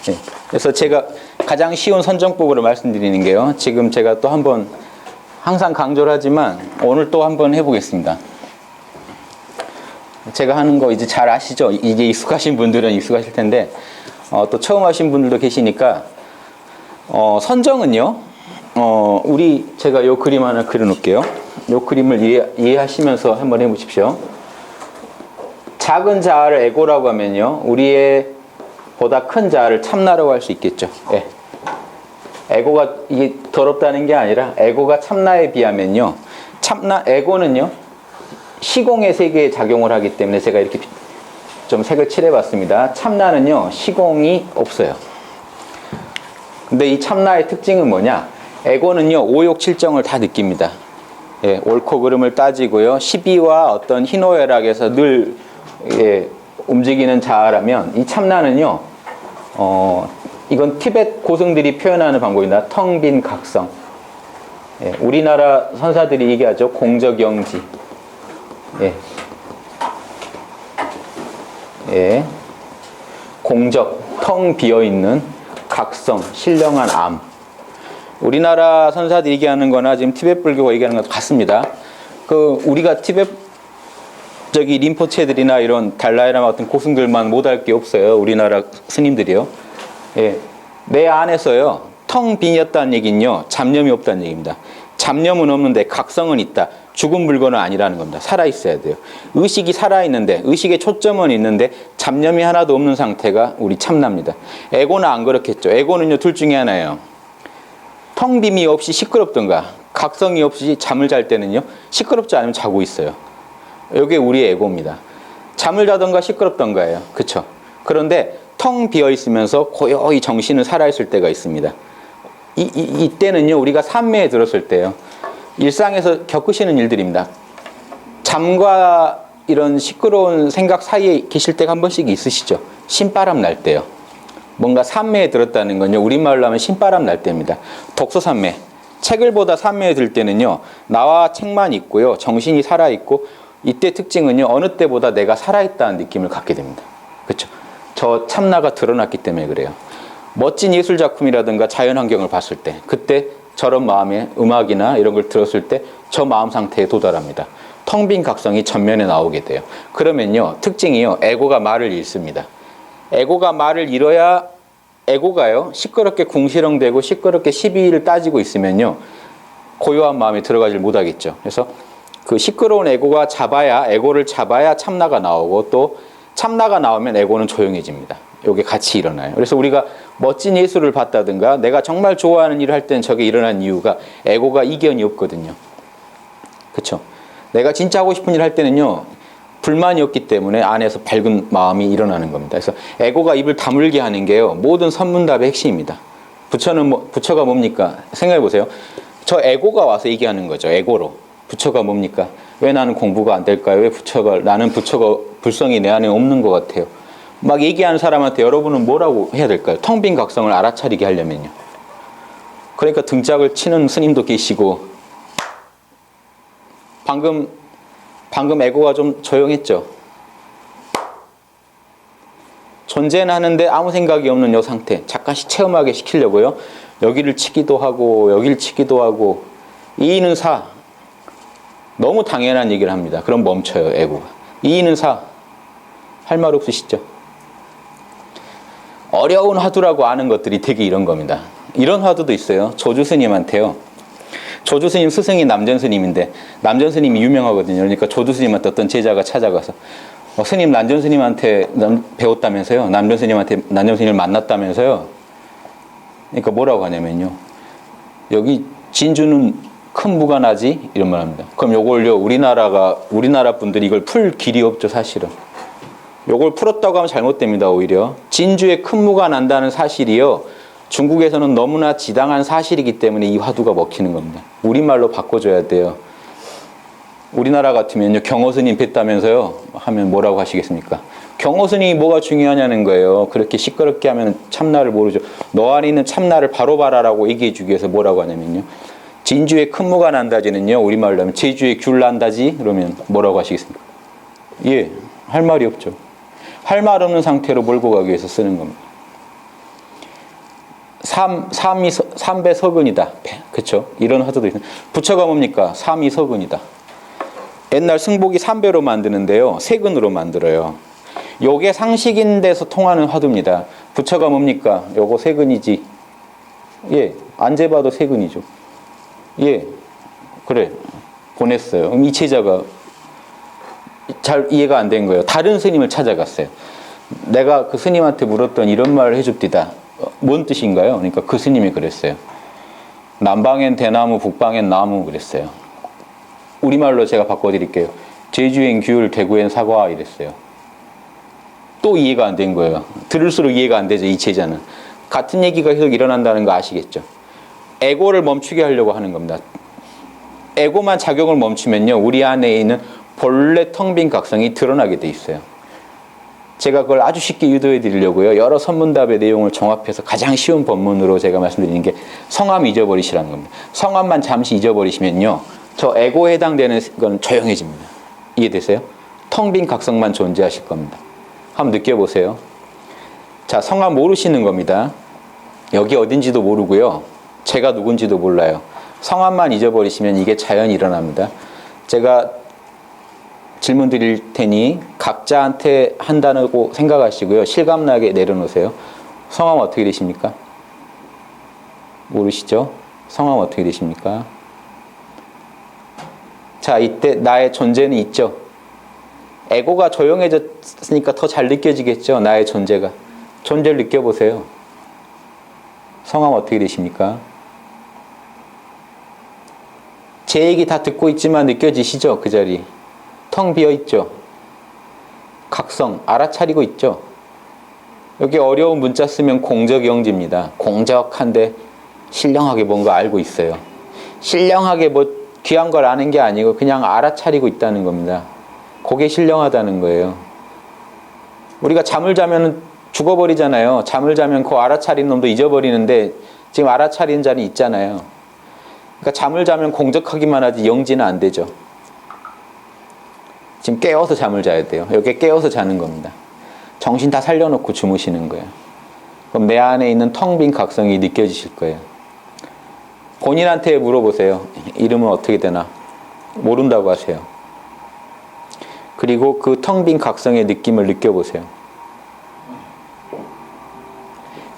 예. 그래서 제가 가장 쉬운 선정법으로 말씀드리는 게요. 지금 제가 또 한번 항상 강조를 하지만 오늘 또 한번 해보겠습니다. 제가 하는 거 이제 잘 아시죠? 이게 익숙하신 분들은 익숙하실 텐데 또 처음 하신 분들도 계시니까 선정은요. 제가 요 그림 하나 그려놓을게요. 요 그림을 이해하시면서 한번 해보십시오. 작은 자아를 에고라고 하면요, 우리의 보다 큰 자아를 참나라고 할 수 있겠죠. 예. 에고가 이게 더럽다는 게 아니라 에고가 참나에 비하면요, 에고는요 시공의 세계에 작용을 하기 때문에 제가 이렇게 좀 색을 칠해봤습니다. 참나는요 시공이 없어요. 근데 이 참나의 특징은 뭐냐? 에고는요 오욕 칠정을 다 느낍니다. 예, 옳고 그름을 따지고요, 시비와 어떤 희노애락에서 늘 움직이는 자아라면, 이 참나는요 이건 티베트 고승들이 표현하는 방법입니다. 텅 빈 각성. 예, 우리나라 선사들이 얘기하죠. 공적영지. 예. 예. 공적, 텅 비어있는 각성, 신령한 암. 우리나라 선사들이 얘기하는 거나 지금 티베트 불교가 얘기하는 것도 같습니다. 우리가 티베트 림포체들이나 이런 달라이라마 같은 고승들만 못할 게 없어요. 우리나라 스님들이요. 예. 내 안에서요, 텅 빈이었다는 얘기는요, 잡념이 없다는 얘기입니다. 잡념은 없는데 각성은 있다. 죽은 물건은 아니라는 겁니다. 살아있어야 돼요. 의식이 살아있는데, 의식의 초점은 있는데 잡념이 하나도 없는 상태가 우리 참나입니다. 에고는 안 그렇겠죠. 에고는요, 둘 중에 하나예요. 텅 빔이 없이 시끄럽던가, 각성이 없이 잠을 잘 때는요, 시끄럽지 않으면 자고 있어요. 이게 우리의 에고입니다. 잠을 자던가 시끄럽던가예요. 그쵸? 그런데 텅 비어 있으면서 고요히 정신은 살아있을 때가 있습니다. 이때는요, 우리가 삼매에 들었을 때요, 일상에서 겪으시는 일들입니다. 잠과 이런 시끄러운 생각 사이에 계실 때가 한 번씩 있으시죠? 신바람 날 때요. 뭔가 삼매에 들었다는 건요, 우리말로 하면 신바람 날 때입니다. 독서삼매. 책을 보다 삼매에 들 때는요, 나와 책만 있고요, 정신이 살아있고, 이때 특징은요, 어느 때보다 내가 살아있다는 느낌을 갖게 됩니다. 그렇죠? 저 참나가 드러났기 때문에 그래요. 멋진 예술 작품이라든가 자연 환경을 봤을 때, 그때 저런 마음에 음악이나 이런 걸 들었을 때 저 마음 상태에 도달합니다. 텅 빈 각성이 전면에 나오게 돼요. 그러면요, 특징이요, 에고가 말을 잃습니다. 에고가 말을 잃어야, 에고가요 시끄럽게 궁시렁대고 시끄럽게 시비를 따지고 있으면요, 고요한 마음에 들어가질 못하겠죠. 그래서 그 시끄러운 에고가 에고를 잡아야 참나가 나오고, 또 참나가 나오면 에고는 조용해집니다. 이게 같이 일어나요. 그래서 우리가 멋진 예술을 봤다든가 내가 정말 좋아하는 일을 할 때는 저게 일어난 이유가 에고가 이견이 없거든요. 그렇죠? 내가 진짜 하고 싶은 일을 할 때는요, 불만이 없기 때문에 안에서 밝은 마음이 일어나는 겁니다. 그래서 에고가 입을 다물게 하는 게요, 모든 선문답의 핵심입니다. 부처가 뭡니까? 생각해 보세요. 저 에고가 와서 얘기하는 거죠. 에고로. 부처가 뭡니까? 왜 나는 공부가 안 될까요? 왜 나는 부처가 불성이 내 안에 없는 것 같아요. 막 얘기하는 사람한테 여러분은 뭐라고 해야 될까요? 텅 빈 각성을 알아차리게 하려면요. 그러니까 등짝을 치는 스님도 계시고, 방금 에고가 좀 조용했죠. 존재는 하는데 아무 생각이 없는 이 상태, 잠깐씩 체험하게 시키려고요, 여기를 치기도 하고 여기를 치기도 하고, 이인은 사, 너무 당연한 얘기를 합니다. 그럼 멈춰요, 에고가. 이인은 사, 할 말 없으시죠? 어려운 화두라고 아는 것들이 되게 이런 겁니다. 이런 화두도 있어요. 조주 스님한테요, 조주 스님 스승이 남전 스님인데, 남전 스님이 유명하거든요. 그러니까 조주 스님한테 어떤 제자가 찾아가서, 스님 남전 스님한테 배웠다면서요? 남전 스님을 만났다면서요? 그러니까 뭐라고 하냐면요, 여기 진주는 큰 무가 나지? 이런 말 합니다. 그럼 요걸요, 우리나라 분들이 이걸 풀 길이 없죠, 사실은. 요걸 풀었다고 하면 잘못됩니다, 오히려. 진주에 큰 무가 난다는 사실이요, 중국에서는 너무나 지당한 사실이기 때문에 이 화두가 먹히는 겁니다. 우리말로 바꿔줘야 돼요. 우리나라 같으면요, 경호스님 뵀다면서요? 하면 뭐라고 하시겠습니까? 경호스님이 뭐가 중요하냐는 거예요. 그렇게 시끄럽게 하면 참나를 모르죠. 너 안에 있는 참나를 바로 봐라라고 얘기해 주기 위해서 뭐라고 하냐면요, 진주에 큰 무가 난다지는요, 우리말로 하면 제주에 귤 난다지? 그러면 뭐라고 하시겠습니까? 예, 할 말이 없죠. 할 말 없는 상태로 몰고 가기 위해서 쓰는 겁니다. 삼배 서근이다. 그렇죠? 이런 화두도 있어요. 부처가 뭡니까? 삼이 서근이다. 옛날 승복이 3배로 만드는데요. 세근으로 만들어요. 요게 상식인데서 통하는 화두입니다. 부처가 뭡니까? 요거 세근이지. 예, 안 재봐도 세근이죠. 예, 그래. 보냈어요. 그럼 이 제자가 잘 이해가 안 된 거예요. 다른 스님을 찾아갔어요. 내가 그 스님한테 물었더니 이런 말을 해줍디다. 뭔 뜻인가요? 그러니까 그 스님이 그랬어요. 남방엔 대나무, 북방엔 나무 그랬어요. 우리말로 제가 바꿔드릴게요. 제주엔 귤, 대구엔 사과 이랬어요. 또 이해가 안 된 거예요. 들을수록 이해가 안 되죠, 이 제자는. 같은 얘기가 계속 일어난다는 거 아시겠죠? 에고를 멈추게 하려고 하는 겁니다. 에고만 작용을 멈추면요, 우리 안에 있는 본래 텅 빈 각성이 드러나게 돼 있어요. 제가 그걸 아주 쉽게 유도해 드리려고요. 여러 선문답의 내용을 종합해서 가장 쉬운 법문으로 제가 말씀드리는 게 성함 잊어버리시라는 겁니다. 성함만 잠시 잊어버리시면요, 저 에고에 해당되는 건 조용해집니다. 이해되세요? 텅 빈 각성만 존재하실 겁니다. 한번 느껴보세요. 자, 성함 모르시는 겁니다. 여기 어딘지도 모르고요. 제가 누군지도 몰라요. 성함만 잊어버리시면 이게 자연히 일어납니다. 제가 질문 드릴 테니 각자한테 한다고 생각하시고요. 실감나게 내려놓으세요. 성함 어떻게 되십니까? 모르시죠? 성함 어떻게 되십니까? 자, 이때 나의 존재는 있죠. 에고가 조용해졌으니까 더 잘 느껴지겠죠. 나의 존재가. 존재를 느껴보세요. 성함 어떻게 되십니까? 제 얘기 다 듣고 있지만 느껴지시죠? 그 자리. 텅 비어있죠? 각성, 알아차리고 있죠? 여기 어려운 문자 쓰면 공적영지입니다. 공적한데 신령하게 뭔가 알고 있어요. 신령하게 뭐 귀한 걸 아는 게 아니고 그냥 알아차리고 있다는 겁니다. 그게 신령하다는 거예요. 우리가 잠을 자면 죽어버리잖아요. 잠을 자면 그 알아차린 놈도 잊어버리는데 지금 알아차린 자는 있잖아요. 그러니까 잠을 자면 공적하기만 하지 영지는 안 되죠. 지금 깨워서 잠을 자야 돼요. 여기 깨워서 자는 겁니다. 정신 다 살려놓고 주무시는 거예요. 그럼 내 안에 있는 텅 빈 각성이 느껴지실 거예요. 본인한테 물어보세요. 이름은 어떻게 되나? 모른다고 하세요. 그리고 그 텅 빈 각성의 느낌을 느껴보세요.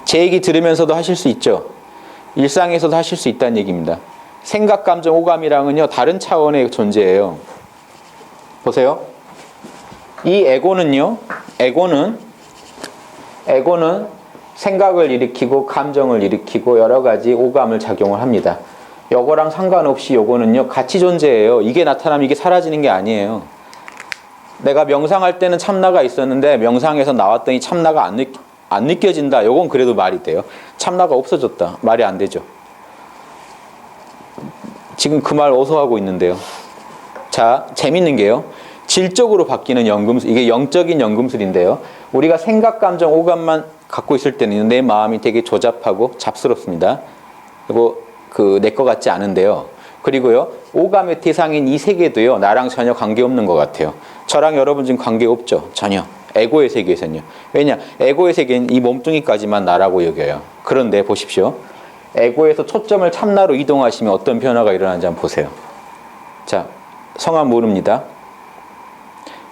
제 얘기 들으면서도 하실 수 있죠. 일상에서도 하실 수 있다는 얘기입니다. 생각, 감정, 오감이랑은요 다른 차원의 존재예요. 보세요. 이 에고는요, 에고는 생각을 일으키고 감정을 일으키고 여러 가지 오감을 작용을 합니다. 요거랑 상관없이 요거는요 같이 존재해요. 이게 나타나면 이게 사라지는 게 아니에요. 내가 명상할 때는 참나가 있었는데 명상에서 나왔더니 참나가 안 느껴진다. 요건 그래도 말이 돼요. 참나가 없어졌다. 말이 안 되죠. 지금 그 말 어디서 하고 있는데요. 자, 재밌는 게요. 질적으로 바뀌는 연금술, 이게 영적인 연금술인데요. 우리가 생각, 감정, 오감만 갖고 있을 때는 내 마음이 되게 조잡하고 잡스럽습니다. 그리고 내 것 같지 않은데요. 그리고요, 오감의 대상인 이 세계도요, 나랑 전혀 관계없는 것 같아요. 저랑 여러분 지금 관계없죠? 전혀. 에고의 세계에서는요. 왜냐? 에고의 세계는 이 몸뚱이까지만 나라고 여겨요. 그런데 보십시오. 에고에서 초점을 참나로 이동하시면 어떤 변화가 일어나는지 한번 보세요. 자, 성함 모릅니다.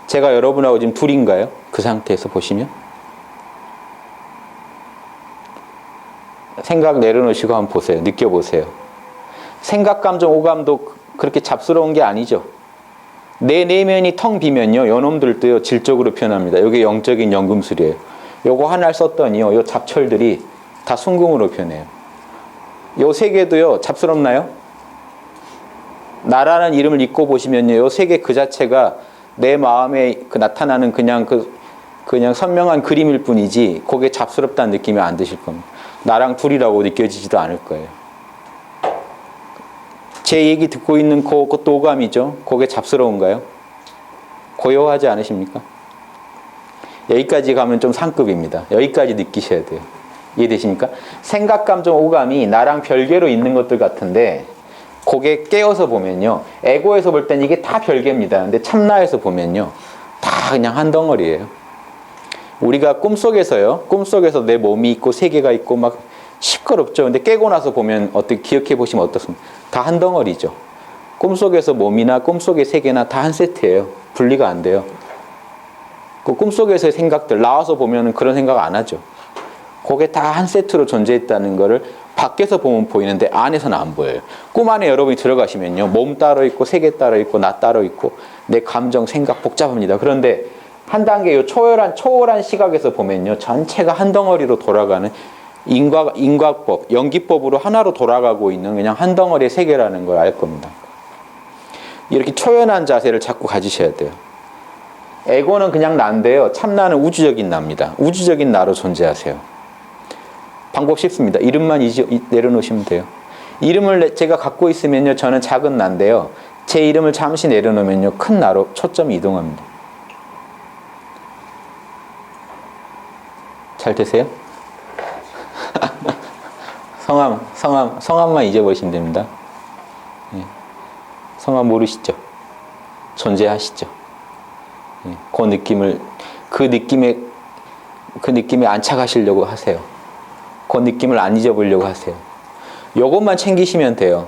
제가 여러분하고 지금 둘인가요? 그 상태에서 보시면. 생각 내려놓으시고 한번 보세요. 느껴보세요. 생각, 감정, 오감도 그렇게 잡스러운 게 아니죠. 내 내면이 텅 비면요, 요놈들도요 질적으로 표현합니다. 이게 영적인 연금술이에요. 요거 하나를 썼더니요, 요 잡철들이 다 순금으로 표현해요. 요 세 개도요 잡스럽나요? 나라는 이름을 잊고 보시면요, 요 세 개 그 자체가 내 마음에 나타나는 그냥 선명한 그림일 뿐이지, 그게 잡스럽다는 느낌이 안 드실 겁니다. 나랑 둘이라고 느껴지지도 않을 거예요. 제 얘기 듣고 있는 그것도 오감이죠. 그게 잡스러운가요? 고요하지 않으십니까? 여기까지 가면 좀 상급입니다. 여기까지 느끼셔야 돼요. 이해되십니까? 생각, 감정, 오감이 나랑 별개로 있는 것들 같은데 그게 깨어서 보면요, 에고에서 볼 땐 이게 다 별개입니다. 근데 참나에서 보면요, 다 그냥 한 덩어리예요. 우리가 꿈속에서 내 몸이 있고 세계가 있고 막 시끄럽죠. 근데 깨고 나서 보면 어떻게 기억해 보시면 어떻습니까? 다 한 덩어리죠. 꿈속에서 몸이나 꿈속의 세계나 다 한 세트예요. 분리가 안 돼요. 그 꿈속에서의 생각들 나와서 보면 그런 생각 안 하죠. 그게 다 한 세트로 존재했다는 거를 밖에서 보면 보이는데 안에서는 안 보여요. 꿈 안에 여러분이 들어가시면요. 몸 따로 있고 세계 따로 있고 나 따로 있고 내 감정, 생각 복잡합니다. 그런데 한 단계 요 초월한 시각에서 보면요. 전체가 한 덩어리로 돌아가는 인과법, 연기법으로 하나로 돌아가고 있는 그냥 한 덩어리의 세계라는 걸 알 겁니다. 이렇게 초연한 자세를 자꾸 가지셔야 돼요. 에고는 그냥 나인데요. 참나는 우주적인 나입니다. 우주적인 나로 존재하세요. 방법 쉽습니다. 이름만 내려놓으시면 돼요. 이름을 제가 갖고 있으면요. 저는 작은 나인데요. 제 이름을 잠시 내려놓으면요. 큰 나로 초점이 이동합니다. 잘 되세요? 성함만 잊어버리시면 됩니다. 예. 성함 모르시죠? 존재하시죠? 예. 그 느낌에 안착하시려고 하세요. 그 느낌을 안 잊어보려고 하세요. 요것만 챙기시면 돼요.